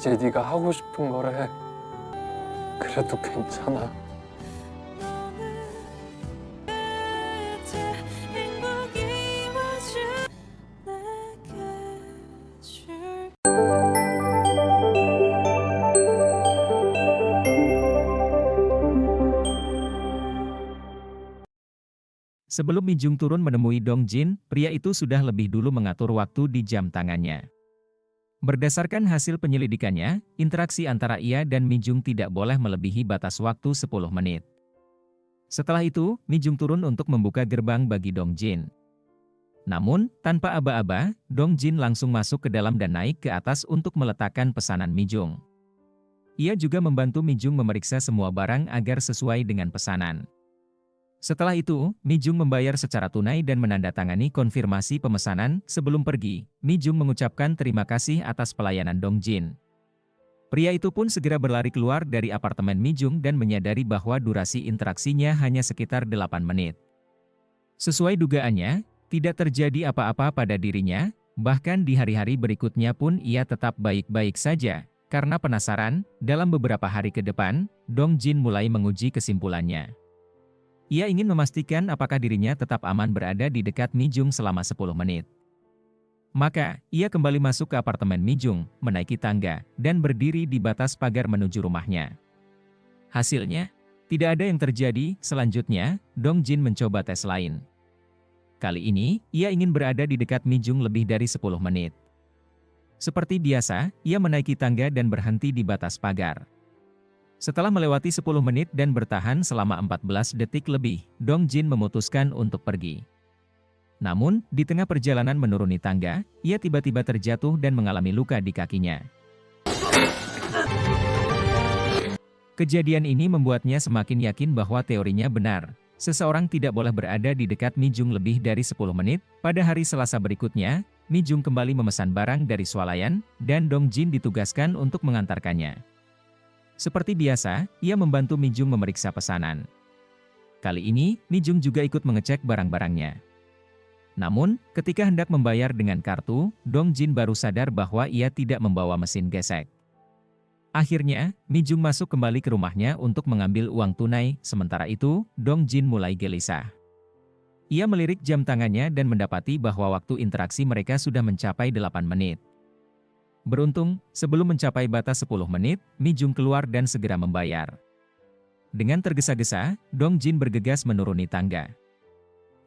이제 네가 하고 싶은 걸 해. 그래도 괜찮아. Sebelum Mi Jung turun menemui Dong Jin, pria itu sudah lebih dulu mengatur waktu di jam tangannya. Berdasarkan hasil penyelidikannya, interaksi antara ia dan Mi Jung tidak boleh melebihi batas waktu 10 menit. Setelah itu, Mi Jung turun untuk membuka gerbang bagi Dong Jin. Namun, tanpa aba-aba, Dong Jin langsung masuk ke dalam dan naik ke atas untuk meletakkan pesanan Mi Jung. Ia juga membantu Mi Jung memeriksa semua barang agar sesuai dengan pesanan. Setelah itu, Mi Jung membayar secara tunai dan menandatangani konfirmasi pemesanan. Sebelum pergi, Mi Jung mengucapkan terima kasih atas pelayanan Dong Jin. Pria itu pun segera berlari keluar dari apartemen Mi Jung dan menyadari bahwa durasi interaksinya hanya sekitar 8 menit. Sesuai dugaannya, tidak terjadi apa-apa pada dirinya, bahkan di hari-hari berikutnya pun ia tetap baik-baik saja. Karena penasaran, dalam beberapa hari ke depan, Dong Jin mulai menguji kesimpulannya. Ia ingin memastikan apakah dirinya tetap aman berada di dekat Mi Jung selama 10 menit. Maka, ia kembali masuk ke apartemen Mi Jung, menaiki tangga, dan berdiri di batas pagar menuju rumahnya. Hasilnya, tidak ada yang terjadi. Selanjutnya, Dong Jin mencoba tes lain. Kali ini, ia ingin berada di dekat Mi Jung lebih dari 10 menit. Seperti biasa, ia menaiki tangga dan berhenti di batas pagar. Setelah melewati 10 menit dan bertahan selama 14 detik lebih, Dong Jin memutuskan untuk pergi. Namun, di tengah perjalanan menuruni tangga, ia tiba-tiba terjatuh dan mengalami luka di kakinya. Kejadian ini membuatnya semakin yakin bahwa teorinya benar. Seseorang tidak boleh berada di dekat Mi Jung lebih dari 10 menit. Pada hari Selasa berikutnya, Mi Jung kembali memesan barang dari swalayan, dan Dong Jin ditugaskan untuk mengantarkannya. Seperti biasa, ia membantu Mi Jung memeriksa pesanan. Kali ini, Mi Jung juga ikut mengecek barang-barangnya. Namun, ketika hendak membayar dengan kartu, Dong Jin baru sadar bahwa ia tidak membawa mesin gesek. Akhirnya, Mi Jung masuk kembali ke rumahnya untuk mengambil uang tunai. Sementara itu, Dong Jin mulai gelisah. Ia melirik jam tangannya dan mendapati bahwa waktu interaksi mereka sudah mencapai 8 menit. Beruntung, sebelum mencapai batas 10 menit, Mi Jung keluar dan segera membayar. Dengan tergesa-gesa, Dong Jin bergegas menuruni tangga.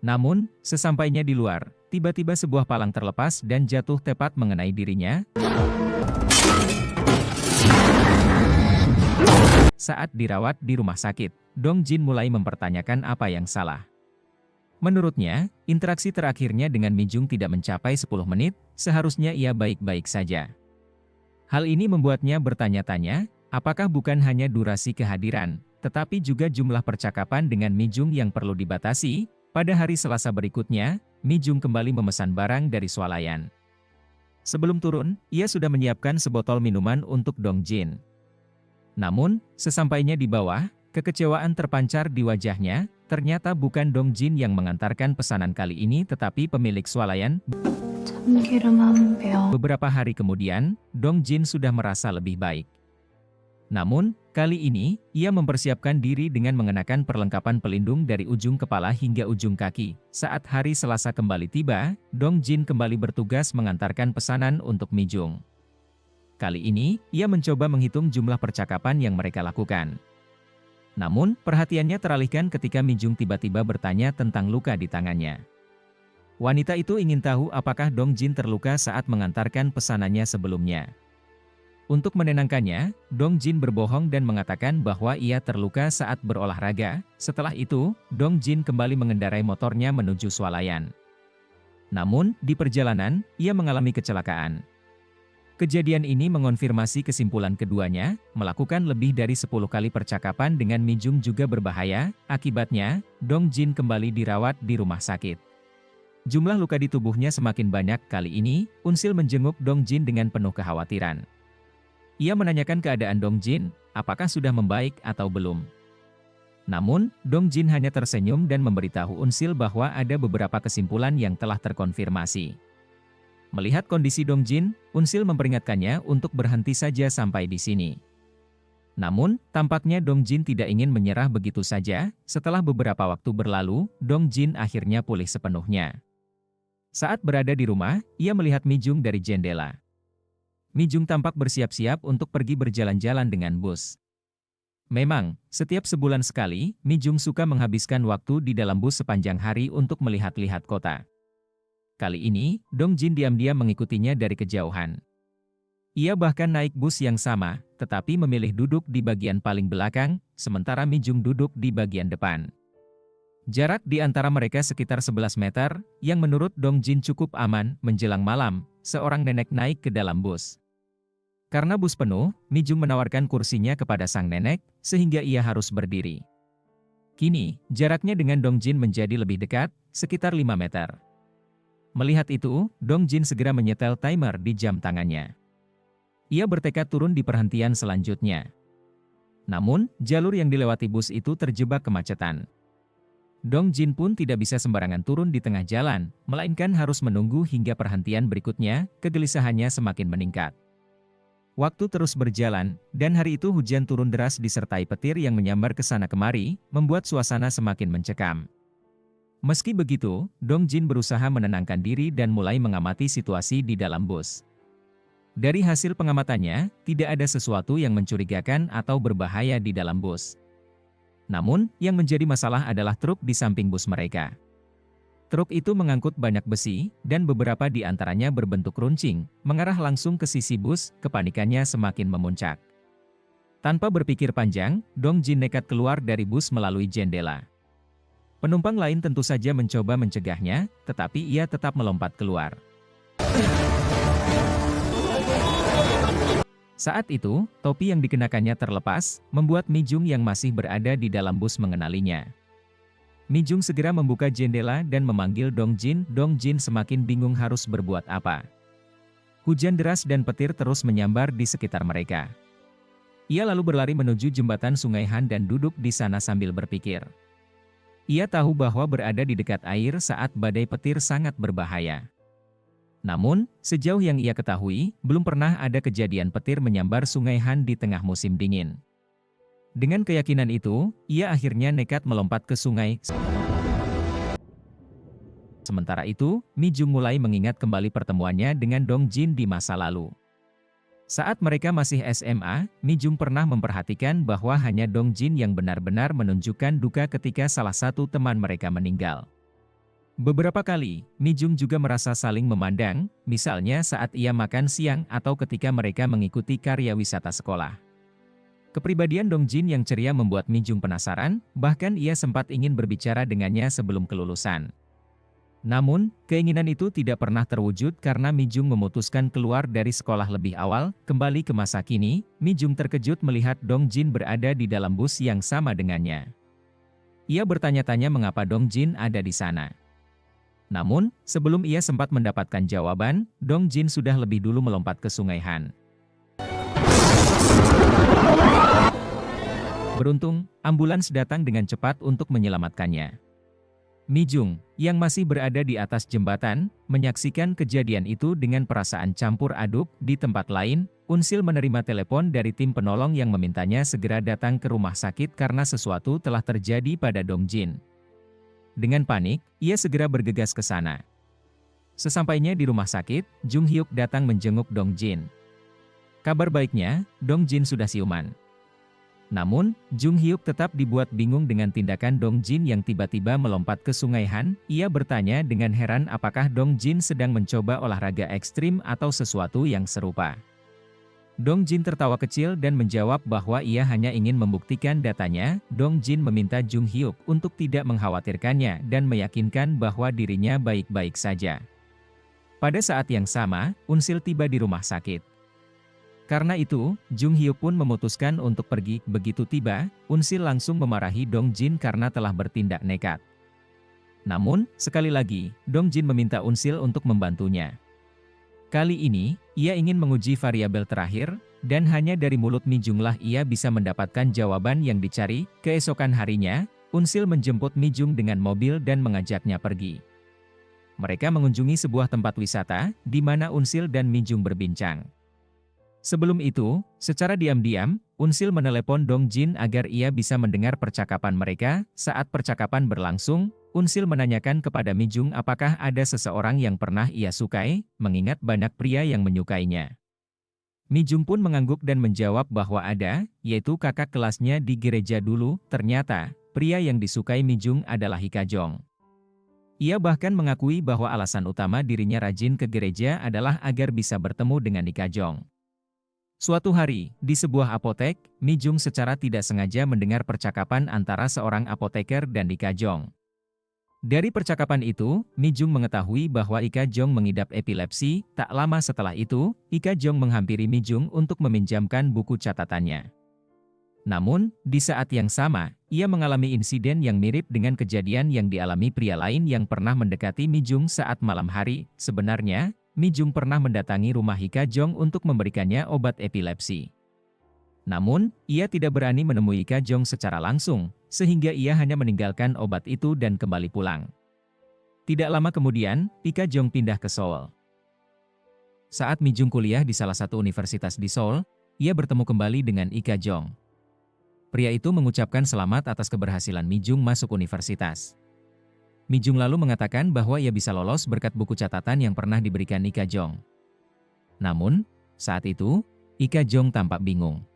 Namun, sesampainya di luar, tiba-tiba sebuah palang terlepas dan jatuh tepat mengenai dirinya. Saat dirawat di rumah sakit, Dong Jin mulai mempertanyakan apa yang salah. Menurutnya, interaksi terakhirnya dengan Mi Jung tidak mencapai 10 menit, seharusnya ia baik-baik saja. Hal ini membuatnya bertanya-tanya, apakah bukan hanya durasi kehadiran, tetapi juga jumlah percakapan dengan Mi Jung yang perlu dibatasi. Pada hari Selasa berikutnya, Mi Jung kembali memesan barang dari swalayan. Sebelum turun, ia sudah menyiapkan sebotol minuman untuk Dong Jin. Namun, sesampainya di bawah, kekecewaan terpancar di wajahnya. Ternyata bukan Dong Jin yang mengantarkan pesanan kali ini tetapi pemilik swalayan. Beberapa hari kemudian, Dong Jin sudah merasa lebih baik. Namun, kali ini, ia mempersiapkan diri dengan mengenakan perlengkapan pelindung dari ujung kepala hingga ujung kaki. Saat hari Selasa kembali tiba, Dong Jin kembali bertugas mengantarkan pesanan untuk Mi Jung. Kali ini, ia mencoba menghitung jumlah percakapan yang mereka lakukan. Namun, perhatiannya teralihkan ketika Mi Jung tiba-tiba bertanya tentang luka di tangannya. Wanita itu ingin tahu apakah Dong Jin terluka saat mengantarkan pesanannya sebelumnya. Untuk menenangkannya, Dong Jin berbohong dan mengatakan bahwa ia terluka saat berolahraga. Setelah itu, Dong Jin kembali mengendarai motornya menuju swalayan. Namun, di perjalanan, ia mengalami kecelakaan. Kejadian ini mengonfirmasi kesimpulan keduanya, melakukan lebih dari 10 kali percakapan dengan Mi Jung juga berbahaya. Akibatnya, Dong Jin kembali dirawat di rumah sakit. Jumlah luka di tubuhnya semakin banyak. Kali ini, Unsil menjenguk Dong Jin dengan penuh kekhawatiran. Ia menanyakan keadaan Dong Jin, apakah sudah membaik atau belum. Namun, Dong Jin hanya tersenyum dan memberitahu Unsil bahwa ada beberapa kesimpulan yang telah terkonfirmasi. Melihat kondisi Dongjin, Unsil memperingatkannya untuk berhenti saja sampai di sini. Namun, tampaknya Dongjin tidak ingin menyerah begitu saja. Setelah beberapa waktu berlalu, Dongjin akhirnya pulih sepenuhnya. Saat berada di rumah, ia melihat Mijung dari jendela. Mijung tampak bersiap-siap untuk pergi berjalan-jalan dengan bus. Memang, setiap sebulan sekali, Mijung suka menghabiskan waktu di dalam bus sepanjang hari untuk melihat-lihat kota. Kali ini, Dongjin diam-diam mengikutinya dari kejauhan. Ia bahkan naik bus yang sama, tetapi memilih duduk di bagian paling belakang, sementara Mijung duduk di bagian depan. Jarak di antara mereka sekitar 11 meter, yang menurut Dongjin cukup aman. Menjelang malam, seorang nenek naik ke dalam bus. Karena bus penuh, Mijung menawarkan kursinya kepada sang nenek, sehingga ia harus berdiri. Kini, jaraknya dengan Dongjin menjadi lebih dekat, sekitar 5 meter. Melihat itu, Dongjin segera menyetel timer di jam tangannya. Ia bertekad turun di perhentian selanjutnya. Namun, jalur yang dilewati bus itu terjebak kemacetan. Dongjin pun tidak bisa sembarangan turun di tengah jalan, melainkan harus menunggu hingga perhentian berikutnya. Kegelisahannya semakin meningkat. Waktu terus berjalan, dan hari itu hujan turun deras disertai petir yang menyambar ke sana kemari, membuat suasana semakin mencekam. Meski begitu, Dongjin berusaha menenangkan diri dan mulai mengamati situasi di dalam bus. Dari hasil pengamatannya, tidak ada sesuatu yang mencurigakan atau berbahaya di dalam bus. Namun, yang menjadi masalah adalah truk di samping bus mereka. Truk itu mengangkut banyak besi, dan beberapa di antaranya berbentuk runcing, mengarah langsung ke sisi bus. Kepanikannya semakin memuncak. Tanpa berpikir panjang, Dongjin nekat keluar dari bus melalui jendela. Penumpang lain tentu saja mencoba mencegahnya, tetapi ia tetap melompat keluar. Saat itu, topi yang dikenakannya terlepas, membuat Mijung yang masih berada di dalam bus mengenalinya. Mijung segera membuka jendela dan memanggil Dongjin. Dongjin semakin bingung harus berbuat apa. Hujan deras dan petir terus menyambar di sekitar mereka. Ia lalu berlari menuju jembatan Sungai Han dan duduk di sana sambil berpikir. Ia tahu bahwa berada di dekat air saat badai petir sangat berbahaya. Namun, sejauh yang ia ketahui, belum pernah ada kejadian petir menyambar Sungai Han di tengah musim dingin. Dengan keyakinan itu, ia akhirnya nekat melompat ke sungai. Sementara itu, Mijung mulai mengingat kembali pertemuannya dengan Dongjin di masa lalu. Saat mereka masih SMA, Mijung pernah memperhatikan bahwa hanya Dongjin yang benar-benar menunjukkan duka ketika salah satu teman mereka meninggal. Beberapa kali, Mijung juga merasa saling memandang, misalnya saat ia makan siang atau ketika mereka mengikuti karya wisata sekolah. Kepribadian Dongjin yang ceria membuat Mijung penasaran, bahkan ia sempat ingin berbicara dengannya sebelum kelulusan. Namun, keinginan itu tidak pernah terwujud karena Mijung memutuskan keluar dari sekolah lebih awal. Kembali ke masa kini, Mijung terkejut melihat Dongjin berada di dalam bus yang sama dengannya. Ia bertanya-tanya mengapa Dongjin ada di sana. Namun, sebelum ia sempat mendapatkan jawaban, Dongjin sudah lebih dulu melompat ke Sungai Han. Beruntung, ambulans datang dengan cepat untuk menyelamatkannya. Mijung, yang masih berada di atas jembatan, menyaksikan kejadian itu dengan perasaan campur aduk. Di tempat lain, Unsil menerima telepon dari tim penolong yang memintanya segera datang ke rumah sakit karena sesuatu telah terjadi pada Dongjin. Dengan panik, ia segera bergegas ke sana. Sesampainya di rumah sakit, Jung Hyuk datang menjenguk Dongjin. Kabar baiknya, Dongjin sudah siuman. Namun, Jung Hyuk tetap dibuat bingung dengan tindakan Dongjin yang tiba-tiba melompat ke Sungai Han. Ia bertanya dengan heran apakah Dongjin sedang mencoba olahraga ekstrim atau sesuatu yang serupa. Dongjin tertawa kecil dan menjawab bahwa ia hanya ingin membuktikan datanya. Dongjin meminta Jung Hyuk untuk tidak mengkhawatirkannya dan meyakinkan bahwa dirinya baik-baik saja. Pada saat yang sama, Unsil tiba di rumah sakit. Karena itu, Jung Hyuk pun memutuskan untuk pergi. Begitu tiba, Unsil langsung memarahi Dongjin karena telah bertindak nekat. Namun, sekali lagi, Dongjin meminta Unsil untuk membantunya. Kali ini, ia ingin menguji variabel terakhir, dan hanya dari mulut Mijunglah ia bisa mendapatkan jawaban yang dicari. Keesokan harinya, Unsil menjemput Mijung dengan mobil dan mengajaknya pergi. Mereka mengunjungi sebuah tempat wisata, di mana Unsil dan Mijung berbincang. Sebelum itu, secara diam-diam, Unsil menelepon Dong Jin agar ia bisa mendengar percakapan mereka. Saat percakapan berlangsung, Unsil menanyakan kepada Mijung apakah ada seseorang yang pernah ia sukai, mengingat banyak pria yang menyukainya. Mijung pun mengangguk dan menjawab bahwa ada, yaitu kakak kelasnya di gereja dulu. Ternyata, pria yang disukai Mijung adalah Hikajong. Ia bahkan mengakui bahwa alasan utama dirinya rajin ke gereja adalah agar bisa bertemu dengan Hikajong. Suatu hari, di sebuah apotek, Mijung secara tidak sengaja mendengar percakapan antara seorang apoteker dan Hikajong. Dari percakapan itu, Mijung mengetahui bahwa Hikajong mengidap epilepsi. Tak lama setelah itu, Hikajong menghampiri Mijung untuk meminjamkan buku catatannya. Namun, di saat yang sama, ia mengalami insiden yang mirip dengan kejadian yang dialami pria lain yang pernah mendekati Mijung saat malam hari. Sebenarnya, Mijung pernah mendatangi rumah Hikajong untuk memberikannya obat epilepsi. Namun, ia tidak berani menemui Hikajong secara langsung, sehingga ia hanya meninggalkan obat itu dan kembali pulang. Tidak lama kemudian, Hikajong pindah ke Seoul. Saat Mijung kuliah di salah satu universitas di Seoul, ia bertemu kembali dengan Hikajong. Pria itu mengucapkan selamat atas keberhasilan Mijung masuk universitas. Mijung lalu mengatakan bahwa ia bisa lolos berkat buku catatan yang pernah diberikan Hikajong. Namun, saat itu, Hikajong tampak bingung.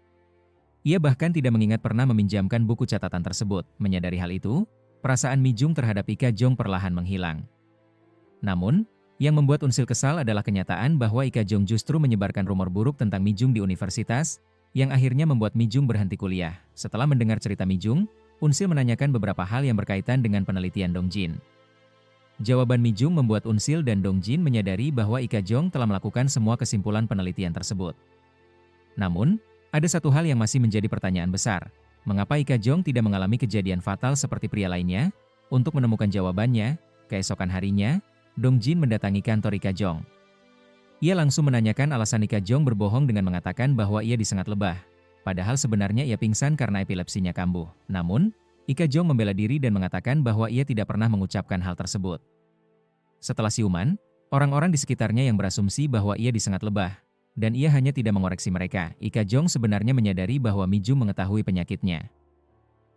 Ia bahkan tidak mengingat pernah meminjamkan buku catatan tersebut. Menyadari hal itu, perasaan Mijung terhadap Hikajong perlahan menghilang. Namun, yang membuat Unsil kesal adalah kenyataan bahwa Hikajong justru menyebarkan rumor buruk tentang Mijung di universitas, yang akhirnya membuat Mijung berhenti kuliah. Setelah mendengar cerita Mijung, Unsil menanyakan beberapa hal yang berkaitan dengan penelitian Dong Jin. Jawaban Mijung membuat Unsil dan Dong Jin menyadari bahwa Hikajong telah melakukan semua kesimpulan penelitian tersebut. Namun, ada satu hal yang masih menjadi pertanyaan besar. Mengapa Hikajong tidak mengalami kejadian fatal seperti pria lainnya? Untuk menemukan jawabannya, keesokan harinya, Dong Jin mendatangi kantor Hikajong. Ia langsung menanyakan alasan Hikajong berbohong dengan mengatakan bahwa ia disengat lebah. Padahal sebenarnya ia pingsan karena epilepsinya kambuh. Namun, Hikajong membela diri dan mengatakan bahwa ia tidak pernah mengucapkan hal tersebut. Setelah siuman, orang-orang di sekitarnya yang berasumsi bahwa ia disengat lebah, dan ia hanya tidak mengoreksi mereka. Hikajong sebenarnya menyadari bahwa Mijung mengetahui penyakitnya.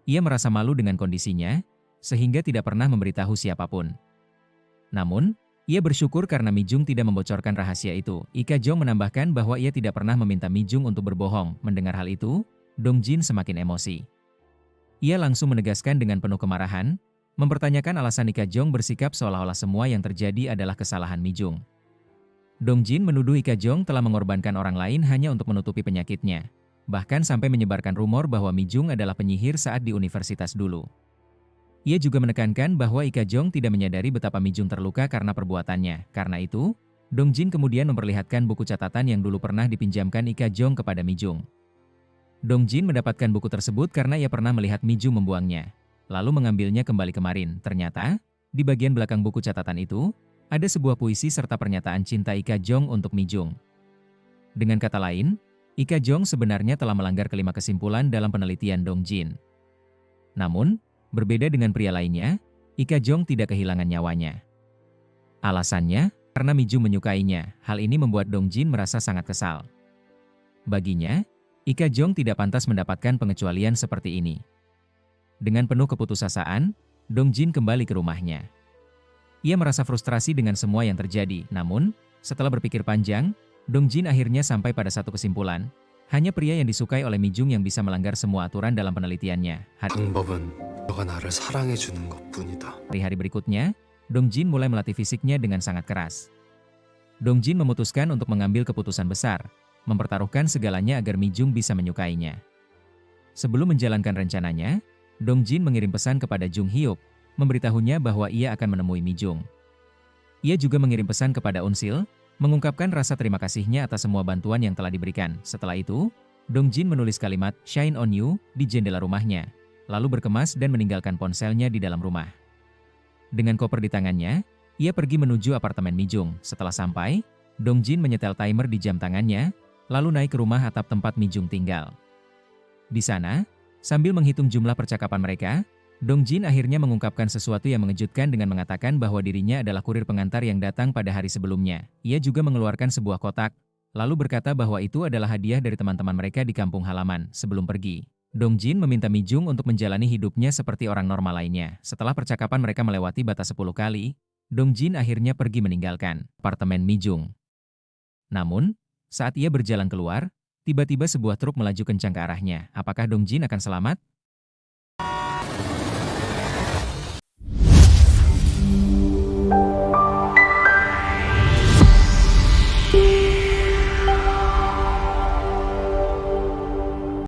Ia merasa malu dengan kondisinya, sehingga tidak pernah memberitahu siapapun. Namun, ia bersyukur karena Mijung tidak membocorkan rahasia itu. Hikajong menambahkan bahwa ia tidak pernah meminta Mijung untuk berbohong. Mendengar hal itu, Dong Jin semakin emosi. Ia langsung menegaskan dengan penuh kemarahan, mempertanyakan alasan Hikajong bersikap seolah-olah semua yang terjadi adalah kesalahan Mijung. Dong Jin menuduh Hikajong telah mengorbankan orang lain hanya untuk menutupi penyakitnya. Bahkan sampai menyebarkan rumor bahwa Mijung adalah penyihir saat di universitas dulu. Ia juga menekankan bahwa Hikajong tidak menyadari betapa Mijung terluka karena perbuatannya. Karena itu, Dong Jin kemudian memperlihatkan buku catatan yang dulu pernah dipinjamkan Hikajong kepada Mijung. Dong Jin mendapatkan buku tersebut karena ia pernah melihat Mijung membuangnya, lalu mengambilnya kembali kemarin. Ternyata, di bagian belakang buku catatan itu, ada sebuah puisi serta pernyataan cinta Hikajong untuk Mijung. Dengan kata lain, Hikajong sebenarnya telah melanggar kelima kesimpulan dalam penelitian Dong Jin. Namun, berbeda dengan pria lainnya, Hikajong tidak kehilangan nyawanya. Alasannya, karena Mijung menyukainya. Hal ini membuat Dong Jin merasa sangat kesal. Baginya, Hikajong tidak pantas mendapatkan pengecualian seperti ini. Dengan penuh keputusasaan, Dong Jin kembali ke rumahnya. Ia merasa frustrasi dengan semua yang terjadi. Namun, setelah berpikir panjang, Dong Jin akhirnya sampai pada satu kesimpulan. Hanya pria yang disukai oleh Mijung yang bisa melanggar semua aturan dalam penelitiannya. Hari-hari berikutnya, Dong Jin mulai melatih fisiknya dengan sangat keras. Dong Jin memutuskan untuk mengambil keputusan besar, mempertaruhkan segalanya agar Mijung bisa menyukainya. Sebelum menjalankan rencananya, Dong Jin mengirim pesan kepada Jung Hyuk, memberitahunya bahwa ia akan menemui Mijung. Ia juga mengirim pesan kepada Unsil, mengungkapkan rasa terima kasihnya atas semua bantuan yang telah diberikan. Setelah itu, Dong Jin menulis kalimat "Shine on you" di jendela rumahnya, lalu berkemas dan meninggalkan ponselnya di dalam rumah. Dengan koper di tangannya, ia pergi menuju apartemen Mijung. Setelah sampai, Dong Jin menyetel timer di jam tangannya, lalu naik ke rumah atap tempat Mijung tinggal. Di sana, sambil menghitung jumlah percakapan mereka, Dong Jin akhirnya mengungkapkan sesuatu yang mengejutkan dengan mengatakan bahwa dirinya adalah kurir pengantar yang datang pada hari sebelumnya. Ia juga mengeluarkan sebuah kotak, lalu berkata bahwa itu adalah hadiah dari teman-teman mereka di kampung halaman sebelum pergi. Dong Jin meminta Mi Jung untuk menjalani hidupnya seperti orang normal lainnya. Setelah percakapan mereka melewati batas 10 kali, Dong Jin akhirnya pergi meninggalkan apartemen Mi Jung. Namun, saat ia berjalan keluar, tiba-tiba sebuah truk melaju kencang ke arahnya. Apakah Dong Jin akan selamat?